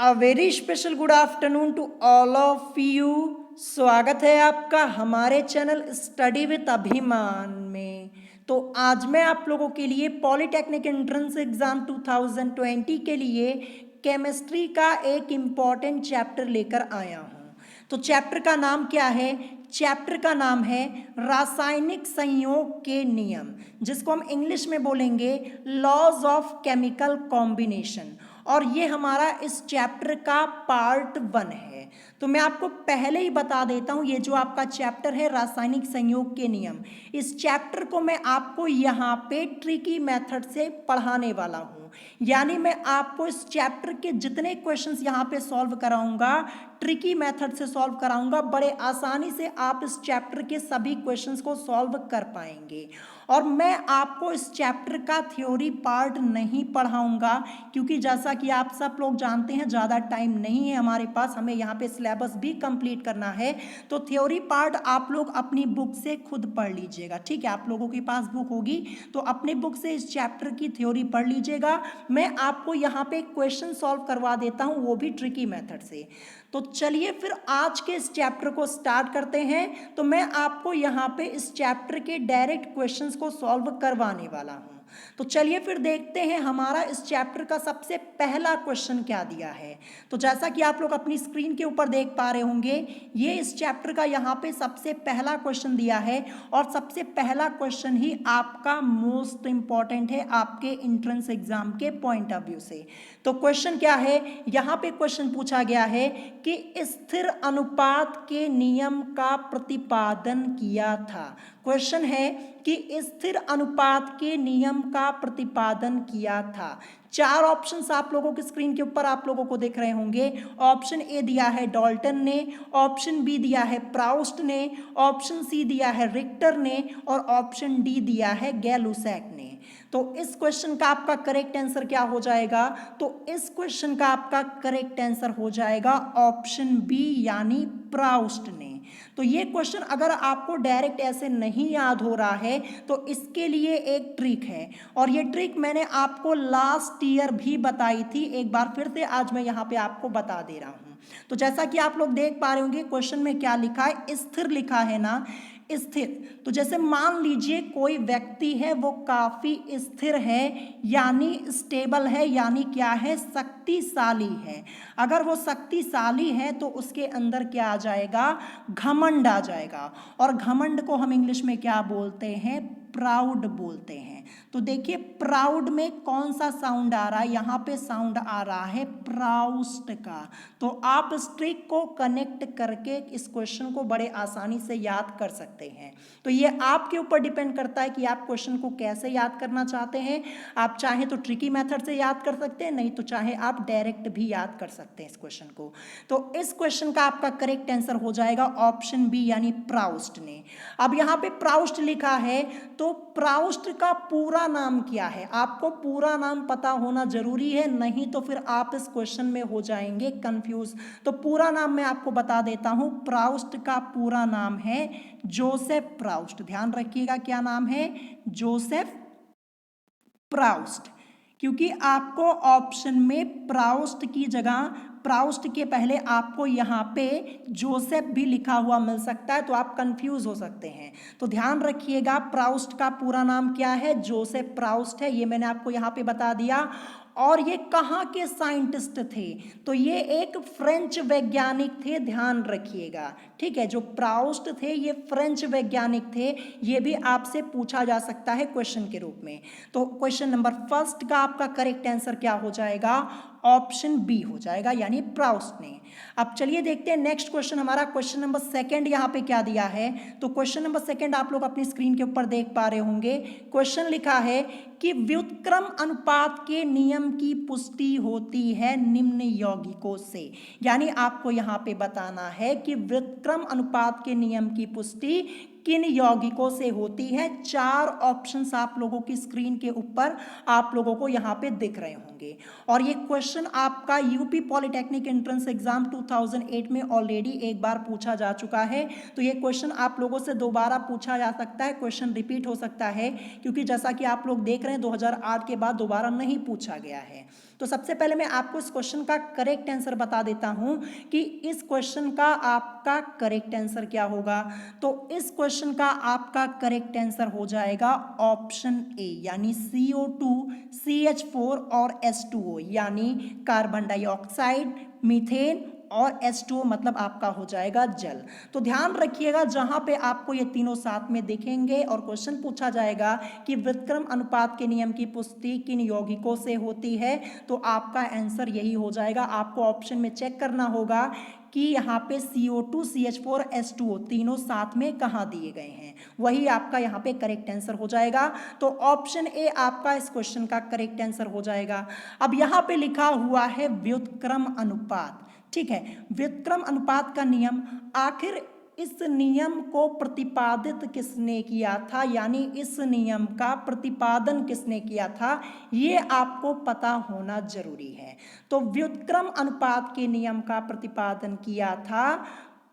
A very special good afternoon to all of you. स्वागत है आपका हमारे चैनल स्टडी विद अभिमान में। तो आज मैं आप लोगों के लिए पॉलिटेक्निक एंट्रेंस एग्जाम 2020 के लिए केमिस्ट्री का एक इम्पॉर्टेंट चैप्टर लेकर आया हूँ। तो चैप्टर का नाम क्या है? चैप्टर का नाम है रासायनिक संयोग के नियम, जिसको हम इंग्लिश में बोलेंगे लॉज ऑफ केमिकल कॉम्बिनेशन। और ये हमारा इस चैप्टर का पार्ट 1 है। तो मैं आपको पहले ही बता देता हूँ, ये जो आपका चैप्टर है रासायनिक संयोग के नियम, इस चैप्टर को मैं आपको यहाँ पे ट्रिकी मेथड से पढ़ाने वाला हूँ। यानी मैं आपको इस चैप्टर के जितने क्वेश्चंस यहाँ पे सॉल्व कराऊंगा, ट्रिकी मेथड से सॉल्व कराऊंगा। बड़े आसानी से आप इस चैप्टर के सभी क्वेश्चंस को सॉल्व कर पाएंगे। और मैं आपको इस चैप्टर का थ्योरी पार्ट नहीं पढ़ाऊंगा, क्योंकि जैसा कि आप सब लोग जानते हैं ज़्यादा टाइम नहीं है हमारे पास, हमें यहाँ पे सिलेबस भी कंप्लीट करना है। तो थ्योरी पार्ट आप लोग अपनी बुक से खुद पढ़ लीजिएगा, ठीक है? आप लोगों के पास बुक होगी तो अपनी बुक से इस चैप्टर की थ्योरी पढ़ लीजिएगा। मैं आपको यहाँ पे क्वेश्चन सॉल्व करवा देता हूँ, वो भी ट्रिकी मेथड से। तो चलिए फिर आज के इस चैप्टर को स्टार्ट करते हैं। तो मैं आपको यहाँ पे इस चैप्टर के डायरेक्ट क्वेश्चंस को सॉल्व करवाने वाला हूँ। तो चलिए फिर देखते हैं हमारा इस चैप्टर का सबसे पहला क्वेश्चन क्या दिया है। तो जैसा कि आप लोग अपनी स्क्रीन के ऊपर देख पा रहे होंगे, ये इस चैप्टर का यहाँ पे सबसे पहला क्वेश्चन दिया है। और सबसे पहला क्वेश्चन ही आपका मोस्ट इंपॉर्टेंट है आपके एंट्रेंस एग्जाम के पॉइंट ऑफ व्यू से। तो क्वेश्चन क्या है? यहाँ पे क्वेश्चन पूछा गया है कि स्थिर अनुपात के नियम का प्रतिपादन किया था। क्वेश्चन है कि स्थिर अनुपात के नियम का प्रतिपादन किया था। चार ऑप्शंस आप लोगों की स्क्रीन के ऊपर आप लोगों को दिख रहे होंगे। ऑप्शन ए दिया है डाल्टन ने, ऑप्शन बी दिया है प्राउस्ट ने, ऑप्शन सी दिया है रिक्टर ने, और ऑप्शन डी दिया है गैलुसैक ने। तो इस क्वेश्चन का आपका करेक्ट आंसर क्या हो जाएगा? तो इस क्वेश्चन का आपका करेक्ट आंसर हो जाएगा ऑप्शन बी, यानी प्राउस्ट ने। तो ये क्वेश्चन अगर आपको डायरेक्ट ऐसे नहीं याद हो रहा है तो इसके लिए एक ट्रिक है, और ये ट्रिक मैंने आपको लास्ट ईयर भी बताई थी। एक बार फिर से आज मैं यहाँ पे आपको बता दे रहा हूँ। तो जैसा कि आप लोग देख पा रहे होंगे क्वेश्चन में क्या लिखा है, स्थिर लिखा है ना, स्थिर। तो जैसे मान लीजिए कोई व्यक्ति है, वो काफी स्थिर है, यानी स्टेबल है, यानी क्या है, शक्तिशाली है। अगर वो शक्तिशाली है तो उसके अंदर क्या आ जाएगा? घमंड आ जाएगा। और घमंड को हम इंग्लिश में क्या बोलते हैं? प्राउड बोलते हैं। तो देखिए प्राउड में कौन सा साउंड आ रहा है? यहाँ पे साउंड आ रहा है प्राउस्ट का। तो आप इस ट्रिक को कनेक्ट करके इस क्वेश्चन को बड़े आसानी से याद कर सकते हैं। तो ये आपके ऊपर डिपेंड करता है कि आप क्वेश्चन को कैसे याद करना चाहते हैं। आप चाहे तो ट्रिकी मेथड से याद कर सकते हैं, नहीं तो चाहे आप डायरेक्ट भी याद कर सकते हैं इस क्वेश्चन को। तो इस क्वेश्चन का आपका करेक्ट आंसर हो जाएगा ऑप्शन बी, यानी प्राउस्ट ने। अब यहाँ पे प्राउस्ट लिखा है, तो प्राउस्ट का पूरा नाम क्या है? आपको पूरा नाम पता होना जरूरी है, नहीं तो फिर आप इस क्वेश्चन में हो जाएंगे कंफ्यूज। तो पूरा नाम मैं आपको बता देता हूं। प्राउस्ट का पूरा नाम है जोसेफ प्राउस्ट। ध्यान रखिएगा क्या नाम है? Joseph Proust. क्योंकि आपको ऑप्शन में प्राउस्ट की जगह, प्राउस्ट के पहले आपको यहाँ पे जोसेफ भी लिखा हुआ मिल सकता है, तो आप कंफ्यूज हो सकते हैं। तो ध्यान रखिएगा प्राउस्ट का पूरा नाम क्या है? जोसेफ प्राउस्ट है, ये मैंने आपको यहाँ पे बता दिया। और ये कहाँ के साइंटिस्ट थे? तो ये एक फ्रेंच वैज्ञानिक थे, ध्यान रखिएगा, ठीक है? जो प्राउस्ट थे ये फ्रेंच वैज्ञानिक थे। ये भी आपसे पूछा जा सकता है क्वेश्चन के रूप में। तो क्वेश्चन नंबर फर्स्ट का आपका करेक्ट आंसर क्या हो जाएगा? ऑप्शन बी हो जाएगा, यानी प्राउस्ट ने। अब चलिए देखते हैं नेक्स्ट क्वेश्चन हमारा। क्वेश्चन नंबर सेकंड यहाँ पे क्या दिया है? तो क्वेश्चन नंबर सेकंड आप लोग अपनी स्क्रीन के ऊपर देख पा रहे होंगे। क्वेश्चन लिखा है कि व्युत्क्रम अनुपात के नियम की पुष्टि होती है निम्न यौगिकों से। यानी आपको यहाँ पे बताना है कि व्युत्क्रम अनुपात के नियम की पुष्टि किन यौगिकों से होती है। चार ऑप्शंस आप लोगों की स्क्रीन के ऊपर आप लोगों को यहाँ पे दिख रहे होंगे। और ये क्वेश्चन आपका यूपी पॉलिटेक्निक एंट्रेंस एग्जाम 2008 में ऑलरेडी एक बार पूछा जा चुका है। तो ये क्वेश्चन आप लोगों से दोबारा पूछा जा सकता है, क्वेश्चन रिपीट हो सकता है, क्योंकि जैसा कि आप लोग देख रहे हैं 2008 के बाद दोबारा नहीं पूछा गया है। तो सबसे पहले मैं आपको इस क्वेश्चन का करेक्ट आंसर बता देता हूं कि इस क्वेश्चन का आपका करेक्ट आंसर क्या होगा। तो इस क्वेश्चन का आपका करेक्ट आंसर हो जाएगा ऑप्शन ए, यानी CO2, CH4 और H2O, यानी कार्बन डाइऑक्साइड, मीथेन और H2O, मतलब आपका हो जाएगा जल। तो ध्यान रखिएगा, जहां पे आपको ये तीनों साथ में दिखेंगे और क्वेश्चन पूछा जाएगा कि व्युत्क्रम अनुपात के नियम की पुष्टि किन यौगिकों से होती है, तो आपका आंसर यही हो जाएगा। आपको ऑप्शन में चेक करना होगा कि यहाँ पे CO2, CH4, H2O तीनों साथ में कहाँ दिए गए हैं, वही आपका यहाँ पे करेक्ट आंसर हो जाएगा। तो ऑप्शन ए आपका इस क्वेश्चन का करेक्ट आंसर हो जाएगा। अब यहाँ पे लिखा हुआ है व्युत्क्रम अनुपात, ठीक है, व्युत्क्रम अनुपात का नियम, आखिर इस नियम को प्रतिपादित किसने किया था, यानी इस नियम का प्रतिपादन किसने किया था, ये आपको पता होना जरूरी है। तो व्युत्क्रम अनुपात के नियम का प्रतिपादन किया था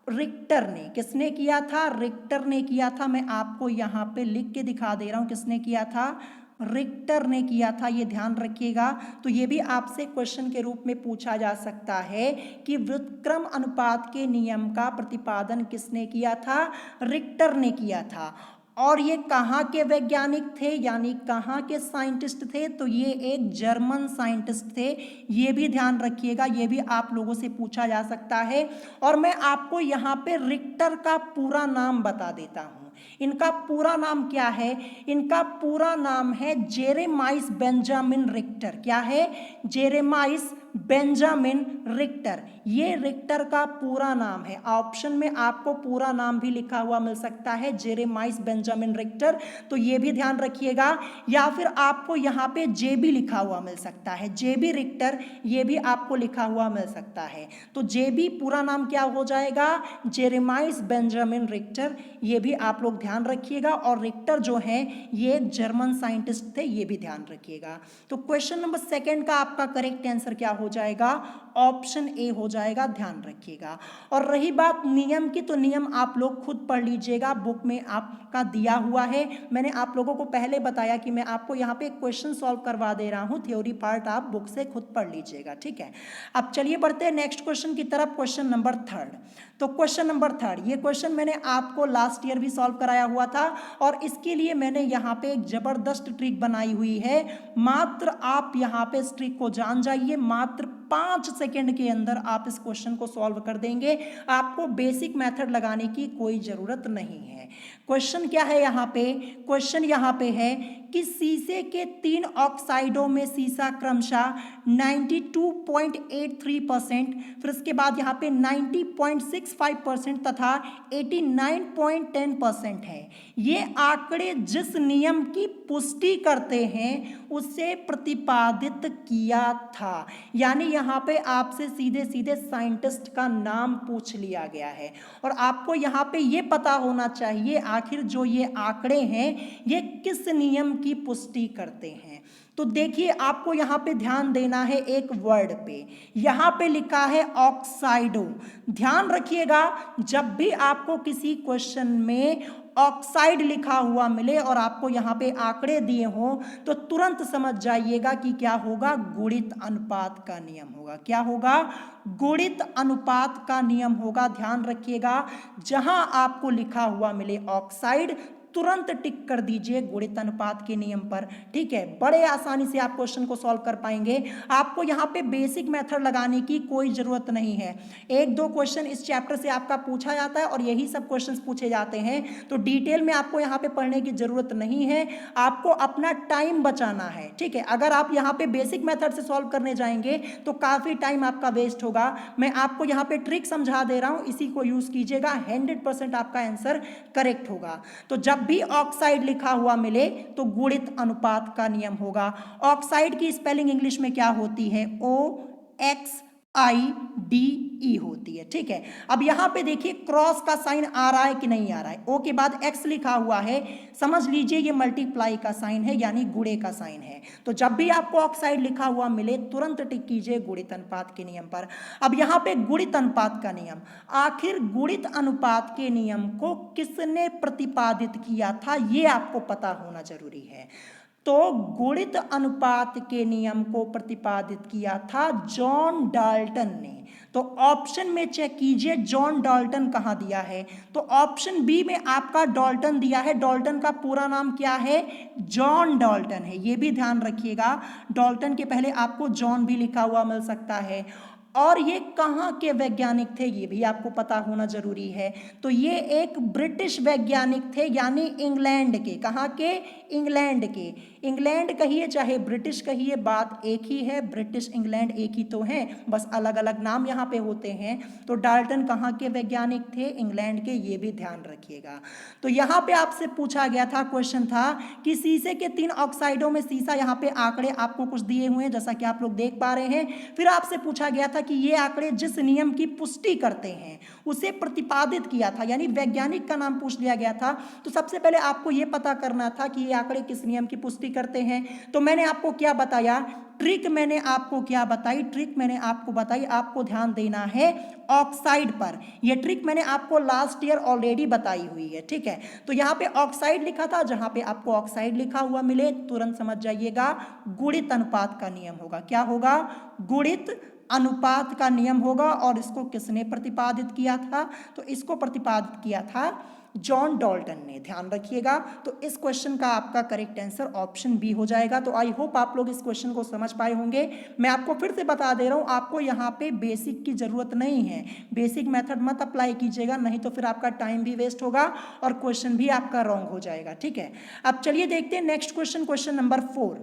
रिक्टर ने। किसने किया था? रिक्टर ने किया था। मैं आपको यहाँ पे लिख के दिखा दे रहा हूँ किसने किया था, रिक्टर ने किया था, ये ध्यान रखिएगा। तो ये भी आपसे क्वेश्चन के रूप में पूछा जा सकता है कि व्युत्क्रम अनुपात के नियम का प्रतिपादन किसने किया था, रिक्टर ने किया था। और ये कहाँ के वैज्ञानिक थे, यानी कहाँ के साइंटिस्ट थे, तो ये एक जर्मन साइंटिस्ट थे। ये भी ध्यान रखिएगा, ये भी आप लोगों से पूछा जा सकता है। और मैं आपको यहाँ पे रिक्टर का पूरा नाम बता देता हूँ। इनका पूरा नाम क्या है? इनका पूरा नाम है जेरेमाइस बेंजामिन रिक्टर। क्या है? जेरेमाइस बेंजामिन रिक्टर, ये रिक्टर का पूरा नाम है। ऑप्शन में आपको पूरा नाम भी लिखा हुआ मिल सकता है, जेरेमाइस बेंजामिन रिक्टर, तो ये भी ध्यान रखिएगा। या फिर आपको यहाँ पे जेबी लिखा हुआ मिल सकता है, जेबी रिक्टर, ये भी आपको लिखा हुआ मिल सकता है। तो जेबी पूरा नाम क्या हो जाएगा? जेरेमाइस बेंजामिन रिक्टर, ये भी आप लोग ध्यान रखिएगा। और रिक्टर जो है ये एक जर्मन साइंटिस्ट थे, ये भी ध्यान रखिएगा। तो क्वेश्चन नंबर सेकंड का आपका करेक्ट आंसर क्या हो जाएगा? ऑप्शन ए हो जाएगा, ध्यान रखिएगा। और रही बात नियम की, तो नियम आप लोग खुद पढ़ लीजिएगा, बुक में आपका दिया हुआ है। मैंने आप लोगों को पहले बताया कि मैं आपको यहाँ पे क्वेश्चन सॉल्व करवा दे रहा हूँ, थ्योरी पार्ट आप बुक से खुद पढ़ लीजिएगा, ठीक है। अब चलिए बढ़ते हैं नेक्स्ट क्वेश्चन की तरफ, क्वेश्चन नंबर थर्ड। तो क्वेश्चन नंबर थर्ड, ये क्वेश्चन मैंने आपको लास्ट ईयर भी सॉल्व कराया हुआ था, और इसके लिए मैंने यहाँ पे एक जबरदस्त ट्रिक बनाई हुई है। मात्र आप यहाँ पे इस ट्रिक को जान जाइए, मात्र 5 सेकंड के अंदर आप इस क्वेश्चन को सॉल्व कर देंगे। आपको बेसिक मेथड लगाने की कोई जरूरत नहीं है। क्वेश्चन क्या है यहाँ पे? क्वेश्चन यहाँ पे है कि शीशे के 3 ऑक्साइडों में शीशा क्रमशः 92.83%, फिर उसके बाद यहाँ पे 90.65% तथा 89.10% है। ये आंकड़े जिस नियम की पुष्टि करते हैं उसे प्रतिपादित किया था। यानी यहाँ पे आपसे सीधे सीधे साइंटिस्ट का नाम पूछ लिया गया है, और आपको यहाँ पे ये पता होना चाहिए आखिर जो ये आंकड़े हैं ये किस नियम की पुष्टि करते हैं। तो देखिए, आपको यहाँ पे ध्यान देना है एक वर्ड पे, यहाँ पे लिखा है ऑक्साइडो। ध्यान रखिएगा, जब भी आपको किसी क्वेश्चन में ऑक्साइड लिखा हुआ मिले और आपको यहाँ पे आंकड़े दिए हों, तो तुरंत समझ जाइएगा कि क्या होगा, गुणित अनुपात का नियम होगा। क्या होगा? गुणित अनुपात का नियम होगा। ध्यान रखिएगा, जहां आपको लिखा हुआ मिले ऑक्साइड, तुरंत टिक कर दीजिए गुणित अनुपात के नियम पर, ठीक है। बड़े आसानी से आप क्वेश्चन को सॉल्व कर पाएंगे। आपको यहाँ पे बेसिक मेथड लगाने की कोई जरूरत नहीं है। 1-2 क्वेश्चन इस चैप्टर से आपका पूछा जाता है और यही सब क्वेश्चंस पूछे जाते हैं, तो डिटेल में आपको यहाँ पे पढ़ने की जरूरत नहीं है। आपको अपना टाइम बचाना है, ठीक है। अगर आप यहाँ पे बेसिक मेथड से सॉल्व करने जाएंगे तो काफी टाइम आपका वेस्ट होगा। मैं आपको यहाँ पे ट्रिक समझा दे रहा हूँ, इसी को यूज कीजिएगा, 100% आपका आंसर करेक्ट होगा। तो जब भी ऑक्साइड लिखा हुआ मिले तो गुणित अनुपात का नियम होगा। ऑक्साइड की स्पेलिंग इंग्लिश में क्या होती है? OXIDE होती है, ठीक है। अब यहां पे देखिए क्रॉस का साइन आ रहा है कि नहीं आ रहा है? ओ के बाद एक्स लिखा हुआ है, समझ लीजिए ये मल्टीप्लाई का साइन है, यानी गुणे का साइन है। तो जब भी आपको ऑक्साइड लिखा हुआ मिले तुरंत टिक कीजिए गुणित अनुपात के नियम पर। अब यहां पे गुणित अनुपात का नियम, आखिर गुणित अनुपात के नियम को किसने प्रतिपादित किया था, ये आपको पता होना जरूरी है। तो गुणित अनुपात के नियम को प्रतिपादित किया था जॉन डाल्टन ने। तो ऑप्शन में चेक कीजिए जॉन डाल्टन कहाँ दिया है, तो ऑप्शन बी में आपका डाल्टन दिया है। डाल्टन का पूरा नाम क्या है, जॉन डाल्टन है, ये भी ध्यान रखिएगा। डाल्टन के पहले आपको जॉन भी लिखा हुआ मिल सकता है। और ये कहाँ के वैज्ञानिक थे ये भी आपको पता होना जरूरी है। तो ये एक ब्रिटिश वैज्ञानिक थे, यानी इंग्लैंड के। कहाँ के, इंग्लैंड के। इंग्लैंड कहिए चाहे ब्रिटिश कहिए, बात एक ही है। ब्रिटिश इंग्लैंड एक ही तो है, बस अलग अलग नाम यहाँ पे होते हैं। तो डाल्टन कहाँ के वैज्ञानिक थे, इंग्लैंड के, ये भी ध्यान रखिएगा। तो यहाँ पे आपसे पूछा गया था, क्वेश्चन था कि शीशे के 3 ऑक्साइडों में शीशा, यहाँ पे आंकड़े आपको कुछ दिए हुए हैं जैसा कि आप लोग देख पा रहे हैं। फिर आपसे पूछा गया था कि ये आंकड़े जिस नियम की पुष्टि करते हैं उसे प्रतिपादित किया था, यानी वैज्ञानिक का नाम पूछ लिया गया था। तो सबसे पहले आपको ये पता करना था कि ये आंकड़े किस नियम की पुष्टि करते हैं। तो मैंने आपको क्या बताया, ट्रिक मैंने आपको क्या बताई, ट्रिक मैंने आपको बताई, आपको ध्यान देना है ऑक्साइड पर। यह ट्रिक मैंने आपको लास्ट ईयर ऑलरेडी बताई हुई है, ठीक है। तो यहाँ पे ऑक्साइड लिखा था, जहां पे आपको ऑक्साइड लिखा हुआ मिले तुरंत समझ जाइएगा गुणित अनुपात का नियम होगा। क्या होगा, गुणित अनुपात का नियम होगा। और इसको किसने प्रतिपादित किया था, तो इसको प्रतिपादित किया था जॉन डाल्टन ने, ध्यान रखिएगा। तो इस क्वेश्चन का आपका करेक्ट आंसर ऑप्शन बी हो जाएगा। तो आई होप आप लोग इस क्वेश्चन को समझ पाए होंगे। मैं आपको फिर से बता दे रहा हूं, आपको यहाँ पे बेसिक की जरूरत नहीं है, बेसिक मेथड मत अप्लाई कीजिएगा, नहीं तो फिर आपका टाइम भी वेस्ट होगा और क्वेश्चन भी आपका रॉन्ग हो जाएगा, ठीक है। अब चलिए देखते हैं नेक्स्ट क्वेश्चन, क्वेश्चन नंबर 4।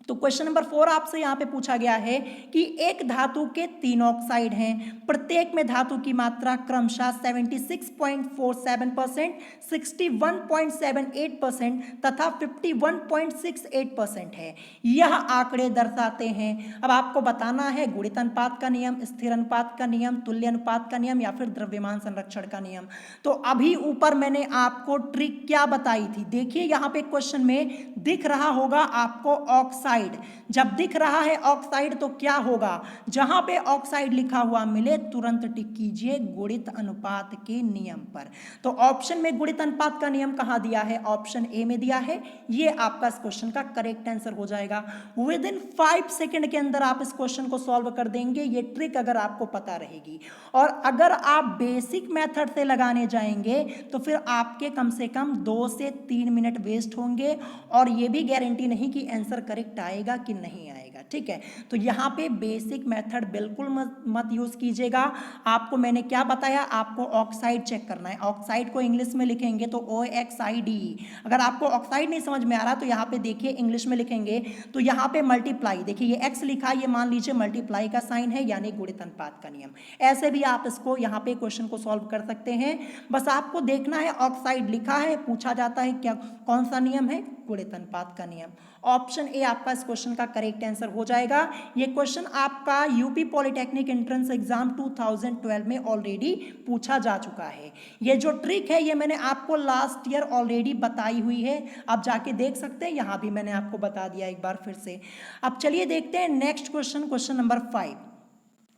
तो क्वेश्चन नंबर 4 आपसे यहाँ पे पूछा गया है कि एक धातु के 3 ऑक्साइड हैं, प्रत्येक में धातु की मात्रा क्रमशः 76.47%, 61.78% तथा 51.68% है। यह आंकड़े दर्शाते हैं। अब आपको बताना है गुणित अनुपात का नियम, स्थिर अनुपात का नियम, तुल्य अनुपात का नियम या फिर द्रव्यमान संरक्षण का नियम। तो अभी ऊपर मैंने आपको ट्रिक क्या बताई थी, देखिए यहाँ पे क्वेश्चन में दिख रहा होगा आपको ऑक्साइड। जब दिख रहा है ऑक्साइड तो क्या होगा, जहां पे ऑक्साइड लिखा हुआ मिले तुरंत टिक कीजिए गुणित अनुपात के नियम पर। तो ऑप्शन में गुणित अनुपात का नियम कहां दिया है, ऑप्शन ए में दिया है। ये आपका इस क्वेश्चन का करेक्ट आंसर हो जाएगा। विद इन 5 सेकंड के अंदर आप इस क्वेश्चन को सॉल्व कर देंगे, ये ट्रिक अगर आपको पता रहेगी। और अगर आप बेसिक मेथड से लगाने जाएंगे तो फिर आपके कम से कम 2 से 3 मिनट वेस्ट होंगे और ये भी गारंटी नहीं कि आंसर करेक्ट आएगा कि नहीं आएगा, ठीक है। तो यहाँ पे बेसिक मेथड बिल्कुल मत यूज कीजिएगा। आपको मैंने क्या बताया, आपको ऑक्साइड चेक करना है। ऑक्साइड को इंग्लिश में लिखेंगे तो OXID। अगर आपको ऑक्साइड नहीं समझ में आ रहा तो यहाँ पे देखिए इंग्लिश में लिखेंगे तो यहाँ पे मल्टीप्लाई, देखिए ये X लिखा है, ये मान लीजिए मल्टीप्लाई का साइन है, यानी गुणित अनुपात का नियम। ऐसे भी आप इसको यहाँ पे क्वेश्चन को सॉल्व कर सकते हैं। बस आपको देखना है ऑक्साइड लिखा है, पूछा जाता है क्या कौन सा नियम है, गुणित अनुपात का नियम। ऑप्शन ए आपका इस क्वेश्चन का करेक्ट आंसर हो जाएगा। ये क्वेश्चन आपका यूपी पॉलिटेक्निक एंट्रेंस एग्जाम 2012 में ऑलरेडी पूछा जा चुका है। ये जो ट्रिक है ये मैंने आपको लास्ट ईयर ऑलरेडी बताई हुई है, आप जाके देख सकते हैं, यहां भी मैंने आपको बता दिया एक बार फिर से। अब चलिए देखते हैं next question, question number 5।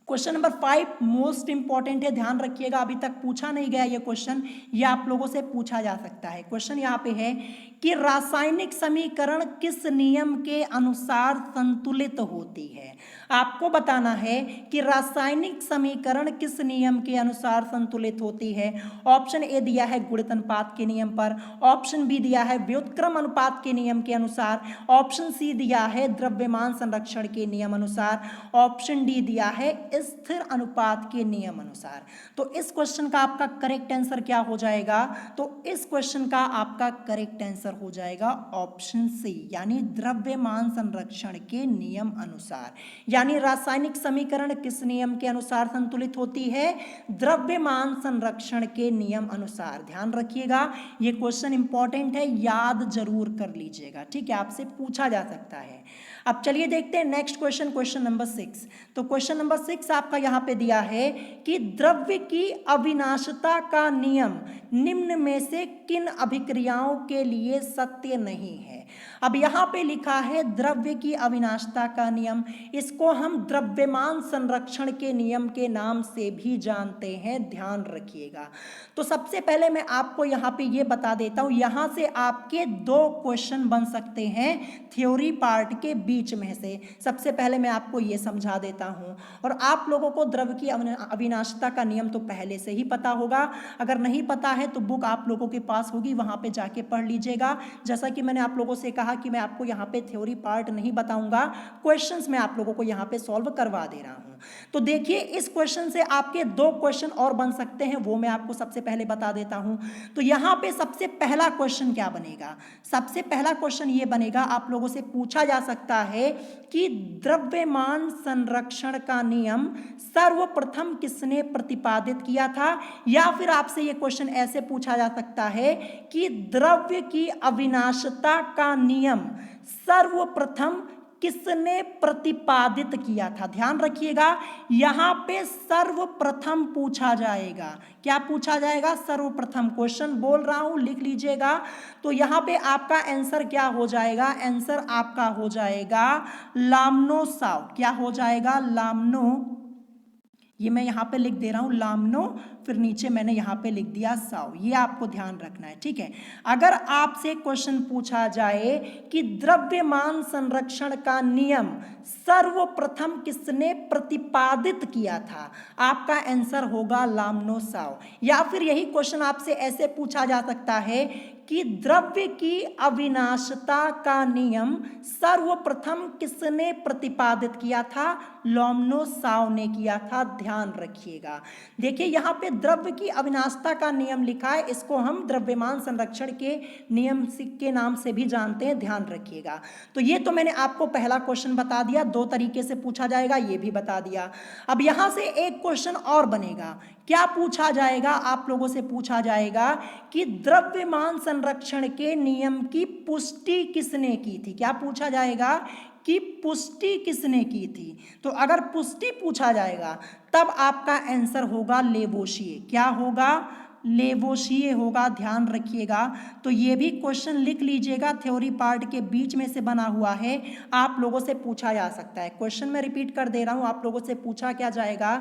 Question number 5 most important है, ध्यान रखिएगा। अभी तक पूछा नहीं गया ये क्वेश्चन, ये आप लोगों से पूछा जा सकता है। क्वेश्चन यहाँ पे है कि रासायनिक समीकरण किस नियम के अनुसार संतुलित होती है। आपको बताना है कि रासायनिक समीकरण किस नियम के अनुसार संतुलित होती है। ऑप्शन ए दिया है गुणित अनुपात के नियम पर, ऑप्शन बी दिया है व्युत्क्रम अनुपात के नियम के अनुसार, ऑप्शन सी दिया है द्रव्यमान संरक्षण के नियम अनुसार, ऑप्शन डी दिया है स्थिर अनुपात के नियम अनुसार। तो इस क्वेश्चन का आपका करेक्ट आंसर क्या हो जाएगा, तो इस क्वेश्चन का आपका करेक्ट आंसर हो जाएगा ऑप्शन सी, यानी द्रव्यमान संरक्षण के नियम अनुसार। यानी रासायनिक समीकरण किस नियम के अनुसार संतुलित होती है, द्रव्यमान संरक्षण के नियम अनुसार। ध्यान रखिएगा ये क्वेश्चन इंपॉर्टेंट है, याद जरूर कर लीजिएगा, ठीक है, आपसे पूछा जा सकता है। अब चलिए देखते हैं नेक्स्ट क्वेश्चन, क्वेश्चन नंबर 6। तो क्वेश्चन नंबर 6 आपका यहाँ पे दिया है कि द्रव्य की अविनाशता का नियम निम्न में से किन अभिक्रियाओं के लिए सत्य नहीं है। अब यहाँ पे लिखा है द्रव्य की अविनाशता का नियम, इसको हम द्रव्यमान संरक्षण के नियम के नाम से भी जानते हैं, ध्यान रखिएगा। तो सबसे पहले मैं आपको यहाँ पे ये बता देता हूँ, यहाँ से आपके 2 क्वेश्चन बन सकते हैं थ्योरी पार्ट के बीच में से। सबसे पहले मैं आपको ये समझा देता हूँ, और आप लोगों को द्रव्य की अविनाशता का नियम तो पहले से ही पता होगा। अगर नहीं पता है तो बुक आप लोगों के पास होगी, वहाँ पे जाके पढ़ लीजिएगा। जैसा कि मैंने आप लोगों से कहा कि मैं आपको यहाँ पे थ्योरी पार्ट नहीं बताऊंगा, क्वेश्चंस मैं आप लोगों को यहाँ पे सॉल्व करवा दे रहा हूँ। तो देखिए इस क्वेश्चन से आपके 2 क्वेश्चन और बन सकते हैं, वो मैं आपको सबसे पहले बता देता हूँ। तो यहाँ पे सबसे पहला क्वेश्चन क्या बनेगा, सबसे पहला क्वेश्चन ये बनेगा, आप लोगों से पूछा जा सकता है कि द्रव्यमान संरक्षण का नियम सर्वप्रथम किसने प्रतिपादित किया था। या फिर आपसे ये क्वेश्चन ऐसे पूछा जा सकता है कि द्रव्य की अविनाशता का नियम सर्वप्रथम किसने प्रतिपादित किया था। ध्यान रखिएगा, यहां पे सर्वप्रथम पूछा जाएगा। क्या पूछा जाएगा, सर्वप्रथम। क्वेश्चन बोल रहा हूं, लिख लीजिएगा। तो यहां पे आपका आंसर क्या हो जाएगा, आंसर आपका हो जाएगा लामनोसाव। क्या हो जाएगा, लामनो। ये मैं यहाँ पे लिख दे रहा हूँ लामनो, फिर नीचे मैंने यहाँ पे लिख दिया साव। ये आपको ध्यान रखना है, ठीक है। अगर आपसे क्वेश्चन पूछा जाए कि द्रव्यमान संरक्षण का नियम सर्वप्रथम किसने प्रतिपादित किया था, आपका आंसर होगा लामनो साव। या फिर यही क्वेश्चन आपसे ऐसे पूछा जा सकता है कि द्रव्य की अविनाशता का नियम सर्वप्रथम किसने प्रतिपादित किया था, लोमनोसाव ने किया था। ध्यान रखिएगा, देखिए यहाँ पे द्रव्य की अविनाशता का नियम लिखा है, इसको हम द्रव्यमान संरक्षण के नियम के नाम से भी जानते हैं, ध्यान रखिएगा। तो ये तो मैंने आपको पहला क्वेश्चन बता दिया, 2 तरीके से पूछा जाएगा, ये भी बता दिया। अब यहां से एक क्वेश्चन और बनेगा। क्या पूछा जाएगा, आप लोगों से पूछा जाएगा कि द्रव्यमान संरक्षण के नियम की पुष्टि किसने की थी। क्या पूछा जाएगा कि पुष्टि किसने की थी। तो अगर पुष्टि पूछा जाएगा तब आपका आंसर होगा लेवोशिए। क्या होगा, लेवोशिए होगा, ध्यान रखिएगा। तो ये भी क्वेश्चन लिख लीजिएगा, थ्योरी पार्ट के बीच में से बना हुआ है, आप लोगों से पूछा जा सकता है। क्वेश्चन मैं रिपीट कर दे रहा हूं, आप लोगों से पूछा क्या जाएगा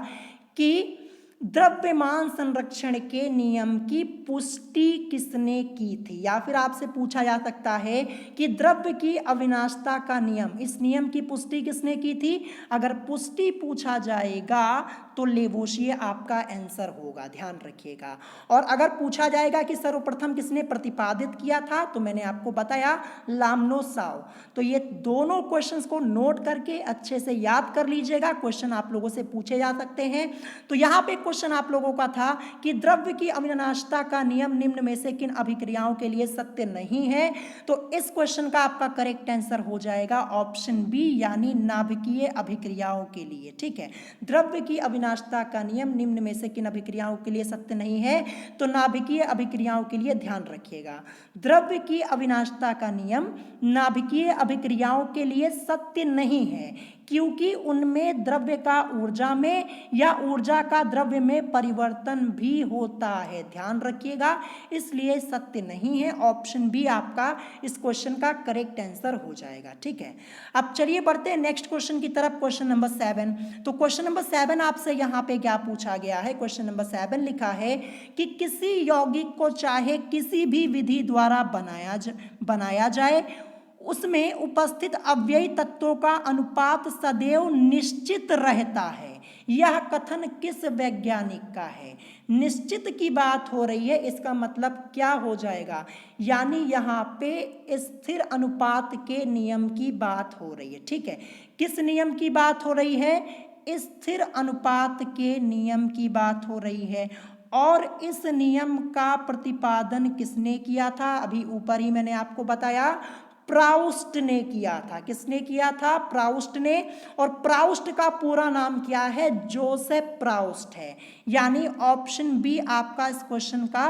कि द्रव्यमान संरक्षण के नियम की पुष्टि किसने की थी। या फिर आपसे पूछा जा सकता है कि द्रव्य की अविनाशता का नियम, इस नियम की पुष्टि किसने की थी। अगर पुष्टि पूछा जाएगा तो लेवोशिए आपका आंसर होगा, ध्यान रखिएगा। और अगर पूछा जाएगा कि सर्वप्रथम किसने प्रतिपादित किया था, तो मैंने आपको बताया लामनोसाव। तो ये दोनों क्वेश्चंस को नोट करके अच्छे से याद कर लीजिएगा, क्वेश्चन आप लोगों से पूछे जा सकते हैं। तो यहाँ पे क्वेश्चन आप लोगों का था कि द्रव्य की अविनाशता का नियम निम्न में से किन अभिक्रियाओं के लिए सत्य नहीं है। तो इस क्वेश्चन का आपका करेक्ट आंसर हो जाएगा ऑप्शन बी, यानी नाभिकीय अभिक्रियाओं के लिए, ठीक है। द्रव्य की अविनाशता का नियम निम्न में से किन अभिक्रियाओं के लिए सत्य नहीं है, तो नाभिकीय अभिक्रियाओं के लिए। ध्यान रखिएगा, द्रव्य की अविनाशता का नियम नाभिकीय अभिक्रियाओं के लिए सत्य नहीं है, क्योंकि उनमें द्रव्य का ऊर्जा में या ऊर्जा का द्रव्य में परिवर्तन भी होता है। ध्यान रखिएगा, इसलिए सत्य नहीं है। ऑप्शन बी आपका इस क्वेश्चन का करेक्ट आंसर हो जाएगा, ठीक है। अब चलिए बढ़ते हैं नेक्स्ट क्वेश्चन की तरफ, क्वेश्चन नंबर 7। तो क्वेश्चन नंबर 7 आपसे यहाँ पे क्या पूछा गया है, क्वेश्चन नंबर 7 लिखा है कि किसी यौगिक को चाहे किसी भी विधि द्वारा बनाया जाए, उसमें उपस्थित अव्ययी तत्वों का अनुपात सदैव निश्चित रहता है। यह कथन किस वैज्ञानिक का है। निश्चित की बात हो रही है, इसका मतलब क्या हो जाएगा, यानी यहाँ पे स्थिर अनुपात के नियम की बात हो रही है, ठीक है। किस नियम की बात हो रही है, स्थिर अनुपात के नियम की बात हो रही है। और इस नियम का प्रतिपादन किसने किया था, अभी ऊपर ही मैंने आपको बताया, प्राउस्ट ने किया था। किसने किया था, प्राउस्ट ने। और प्राउस्ट का पूरा नाम क्या है, जोसेफ प्राउस्ट है। यानी ऑप्शन बी आपका इस क्वेश्चन का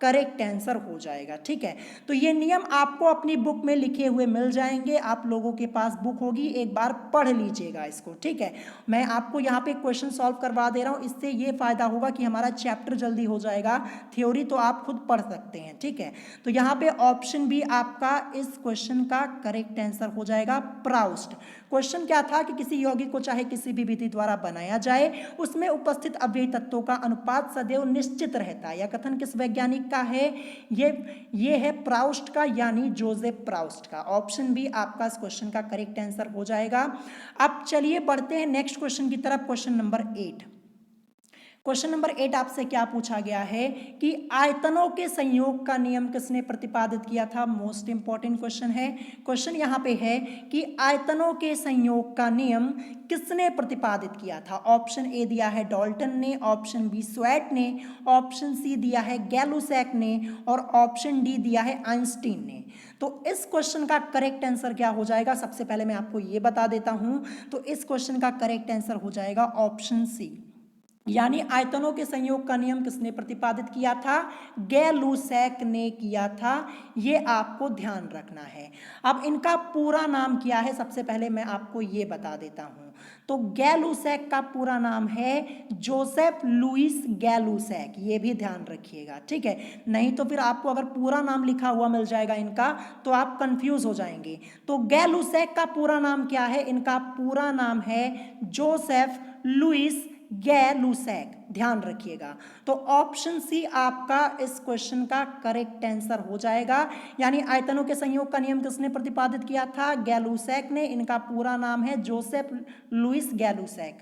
करेक्ट आंसर हो जाएगा। ठीक है, तो ये नियम आपको अपनी बुक में लिखे हुए मिल जाएंगे, आप लोगों के पास बुक होगी, एक बार पढ़ लीजिएगा इसको। ठीक है, मैं आपको यहाँ पे क्वेश्चन सॉल्व करवा दे रहा हूँ, इससे ये फायदा होगा कि हमारा चैप्टर जल्दी हो जाएगा, थ्योरी तो आप खुद पढ़ सकते हैं। ठीक है, तो यहाँ पे ऑप्शन बी आपका इस क्वेश्चन का करेक्ट आंसर हो जाएगा, प्राउस्ट। क्वेश्चन क्या था कि किसी यौगिक को चाहे किसी भी विधि द्वारा बनाया जाए, उसमें उपस्थित अव्ययी तत्वों का अनुपात सदैव निश्चित रहता है। यह कथन किस वैज्ञानिक का है? ये है प्राउस्ट का, यानी जोसेफ प्राउस्ट का। ऑप्शन बी आपका इस क्वेश्चन का करेक्ट आंसर हो जाएगा। अब चलिए बढ़ते हैं नेक्स्ट क्वेश्चन की तरफ, क्वेश्चन नंबर 8। क्वेश्चन नंबर 8 आपसे क्या पूछा गया है कि आयतनों के संयोग का नियम किसने प्रतिपादित किया था? मोस्ट इंपॉर्टेंट क्वेश्चन है। क्वेश्चन यहाँ पे है कि आयतनों के संयोग का नियम किसने प्रतिपादित किया था? ऑप्शन ए दिया है डाल्टन ने, ऑप्शन बी स्वैट ने, ऑप्शन सी दिया है गैलुसैक ने, और ऑप्शन डी दिया है आइंस्टीन ने। तो इस क्वेश्चन का करेक्ट आंसर क्या हो जाएगा? सबसे पहले मैं आपको ये बता देता हूं, तो इस क्वेश्चन का करेक्ट आंसर हो जाएगा ऑप्शन सी, यानी आयतनों के संयोग का नियम किसने प्रतिपादित किया था? गैलुसैक ने किया था। ये आपको ध्यान रखना है। अब इनका पूरा नाम क्या है, सबसे पहले मैं आपको ये बता देता हूं। तो गैलुसैक का पूरा नाम है जोसेफ लुइस गैलुसैक, ये भी ध्यान रखिएगा। ठीक है, नहीं तो फिर आपको अगर पूरा नाम लिखा हुआ मिल जाएगा इनका तो आप कंफ्यूज हो जाएंगे। तो गैलुसैक का पूरा नाम क्या है? इनका पूरा नाम है जोसेफ लुइस गैलुसैक, ध्यान रखिएगा। तो ऑप्शन सी आपका इस क्वेश्चन का करेक्ट आंसर हो जाएगा, यानी आयतनों के संयोग का नियम किसने प्रतिपादित किया था? गैलुसैक ने। इनका पूरा नाम है जोसेफ लुइस गैलुसैक।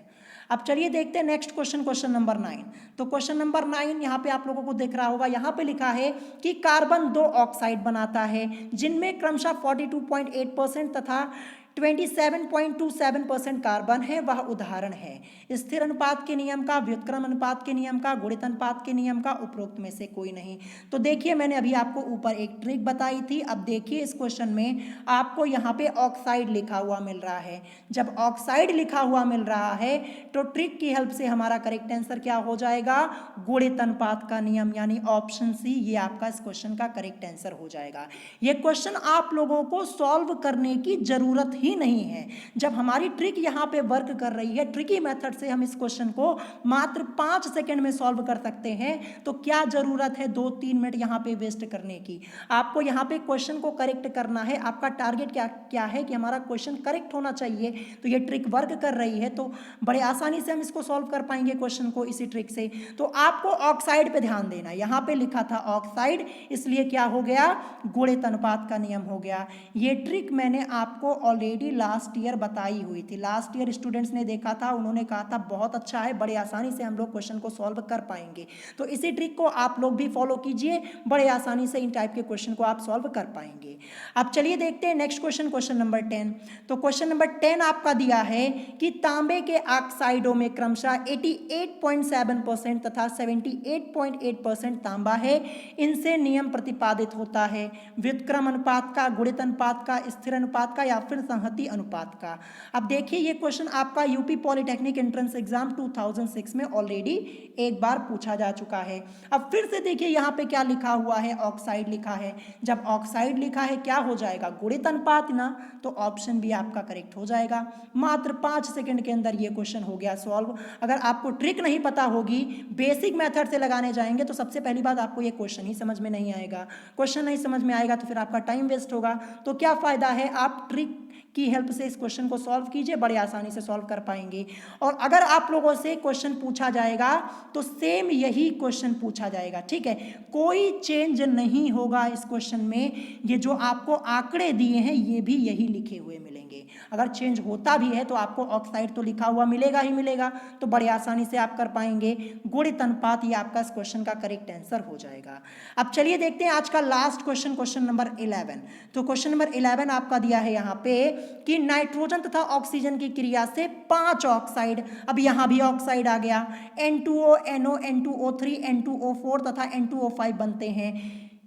अब चलिए देखते हैं नेक्स्ट क्वेश्चन, क्वेश्चन नंबर 9। तो क्वेश्चन नंबर 9 यहाँ पे आप लोगों को दिख रहा होगा, यहाँ पे लिखा है कि कार्बन 2 ऑक्साइड बनाता है जिनमें क्रमशः 42.8% तथा 27.27% कार्बन है, वह उदाहरण है स्थिर अनुपात के नियम का, व्युत्क्रम अनुपात के नियम का, गुणित अनुपात के नियम का, उपरोक्त में से कोई नहीं। तो देखिए मैंने अभी आपको ऊपर एक ट्रिक बताई थी। अब देखिए इस क्वेश्चन में आपको यहाँ पे ऑक्साइड लिखा हुआ मिल रहा है। जब ऑक्साइड लिखा हुआ मिल रहा है तो ट्रिक की हेल्प से हमारा करेक्ट आंसर क्या हो जाएगा? गुणित अनुपात का नियम, यानी ऑप्शन सी, ये आपका इस क्वेश्चन का करेक्ट आंसर हो जाएगा। ये क्वेश्चन आप लोगों को सॉल्व करने की जरूरत ही नहीं है। जब हमारी ट्रिक यहाँ पे वर्क कर रही है, ट्रिकी मेथड से हम इस क्वेश्चन को मात्र 5 सेकंड में सॉल्व कर सकते हैं, तो क्या जरूरत है 2-3 मिनट यहाँ पे वेस्ट करने की? आपको यहाँ पे क्वेश्चन को करेक्ट करना है। आपका टारगेट क्या है कि हमारा क्वेश्चन करेक्ट होना चाहिए। तो ये ट्रिक वर्क कर रही है, तो बड़े आसानी से हम इसको सॉल्व कर पाएंगे क्वेश्चन को इसी ट्रिक से। तो आपको ऑक्साइड पे ध्यान देना, यहाँ पे लिखा था ऑक्साइड, इसलिए क्या हो गया? गुणित अनुपात का नियम हो गया। ये ट्रिक मैंने आपको ऑलरेडी लास्ट ईयर बताई हुई थी। लास्ट ईयर स्टूडेंट्स ने देखा था, उन्होंने कहा था बहुत अच्छा है, बड़े आसानी से हम लोग क्वेश्चन को सॉल्व कर पाएंगे। तो इसी ट्रिक को आप लोग भी फॉलो कीजिए, बड़े आसानी से इन टाइप के क्वेश्चन को आप सॉल्व कर पाएंगे। अब चलिए देखते हैं नेक्स्ट क्वेश्चन, क्वेश्चन नंबर 10। तो क्वेश्चन नंबर 10 आपका दिया है कि तांबे के ऑक्साइडों में क्रमशः 88.7% तथा 78.8% तांबा है, इनसे नियम प्रतिपादित होता है व्युत्क्रम अनुपात का, गुणित अनुपात का, स्थिर अनुपात का, या फिर संहति अनुपात का। अब देखिए ये क्वेश्चन आपका यूपी पॉलिटेक्निक एंट्रेंस एग्जाम 2006 में ऑलरेडी एक बार पूछा जा चुका है। अब फिर से देखिए यहाँ पे क्या लिखा हुआ है? ऑक्साइड लिखा है। जब ऑक्साइड लिखा है क्या हो जाएगा? गुणित अनुपात ना, तो ऑप्शन बी आपका करेक्ट हो जाएगा। मात्र 5 सेकंड के अंदर ये क्वेश्चन हो गया सॉल्व। अगर आपको ट्रिक नहीं पता होगी, बेसिक मेथड से लगाने जाएंगे तो सबसे पहली बात आपको ये क्वेश्चन ही समझ में नहीं आएगा। क्वेश्चन नहीं समझ में आएगा तो फिर आपका टाइम वेस्ट होगा। तो क्या फायदा है, आप ट्रिक की हेल्प से इस क्वेश्चन को सॉल्व कीजिए, बड़े आसानी से सॉल्व कर पाएंगे। और अगर आप लोगों से क्वेश्चन पूछा जाएगा तो सेम यही क्वेश्चन पूछा जाएगा। ठीक है, कोई चेंज नहीं होगा इस क्वेश्चन में। ये जो आपको आंकड़े दिए हैं ये भी यही लिखे हुए मिलेंगे। अगर चेंज होता भी है तो आपको ऑक्साइड तो लिखा हुआ मिलेगा ही मिलेगा, तो बड़े आसानी से आप कर पाएंगे। गुणित अनुपात ये आपका इस क्वेश्चन का करेक्ट आंसर हो जाएगा। अब चलिए देखते हैं आज का लास्ट क्वेश्चन, क्वेश्चन नंबर 11। तो क्वेश्चन नंबर 11 आपका दिया है यहाँ पे कि नाइट्रोजन तथा ऑक्सीजन की क्रिया से 5 ऑक्साइड, अब यहां भी ऑक्साइड आ गया, N2O, NO, N2O3, N2O4 तथा N2O5 बनते हैं।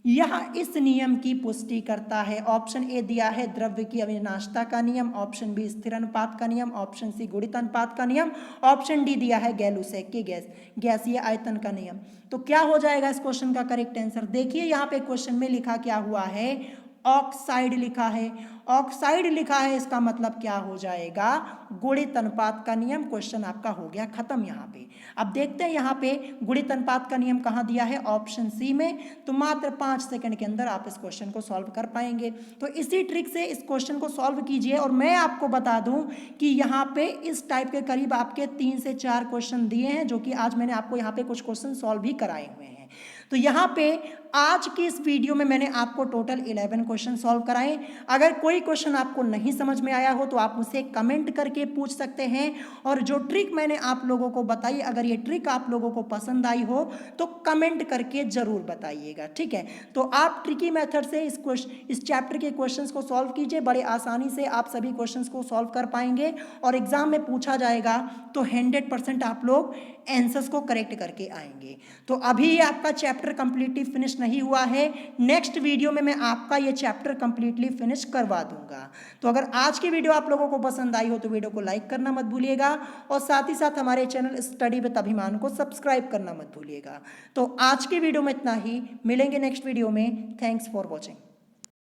यह इस नियम की पुष्टि करता है। ऑप्शन ए दिया है द्रव्य की अविनाशता का नियम, ऑप्शन बी स्थिर अनुपात का नियम, ऑप्शन सी गुणित अनुपात का नियम, ऑप्शन डी दिया है गैलुसेक की गैसीय आयतन का नियम। तो क्या हो जाएगा इस क्वेश्चन का करेक्ट आंसर? देखिए यहाँ पे क्वेश्चन में लिखा क्या हुआ है, ऑक्साइड लिखा है। ऑक्साइड लिखा है, इसका मतलब क्या हो जाएगा, गुणित अनुपात का नियम। क्वेश्चन आपका हो गया खत्म यहाँ पे। अब देखते हैं यहाँ पे गुणित अनुपात का नियम कहाँ दिया है, ऑप्शन सी में। तो मात्र 5 सेकंड के अंदर आप इस क्वेश्चन को सॉल्व कर पाएंगे। तो इसी ट्रिक से इस क्वेश्चन को सॉल्व कीजिए। और मैं आपको बता दूं कि यहाँ पे इस टाइप के करीब आपके 3 से 4 क्वेश्चन दिए हैं, जो कि आज मैंने आपको यहाँ पे कुछ क्वेश्चन सॉल्व भी कराए हुए हैं। तो यहाँ पे आज की इस वीडियो में मैंने आपको टोटल 11 क्वेश्चन सॉल्व कराए। अगर कोई क्वेश्चन आपको नहीं समझ में आया हो तो आप मुझसे कमेंट करके पूछ सकते हैं। और जो ट्रिक मैंने आप लोगों को बताई, अगर ये ट्रिक आप लोगों को पसंद आई हो तो कमेंट करके जरूर बताइएगा, ठीक है। तो आप ट्रिकी मेथड से इस चैप्टर के क्वेश्चंस को सॉल्व कीजिए। बड़े आसानी से आप सभी क्वेश्चंस को सॉल्व कर पाएंगे और एग्जाम में पूछा जाएगा तो 100% आप लोग आंसर्स को करेक्ट करके आएंगे। तो अभी आपका चैप्टर कंप्लीटली फिनिश नहीं हुआ है, नेक्स्ट वीडियो में मैं आपका ये चैप्टर कंप्लीटली फिनिश करवा दूंगा। तो अगर आज की वीडियो आप लोगों को पसंद आई हो तो वीडियो को लाइक करना मत भूलिएगा और साथ ही साथ हमारे चैनल स्टडी विद अभिमान को सब्सक्राइब करना मत भूलिएगा। तो आज की वीडियो में इतना ही, मिलेंगे नेक्स्ट वीडियो में। Thanks for watching.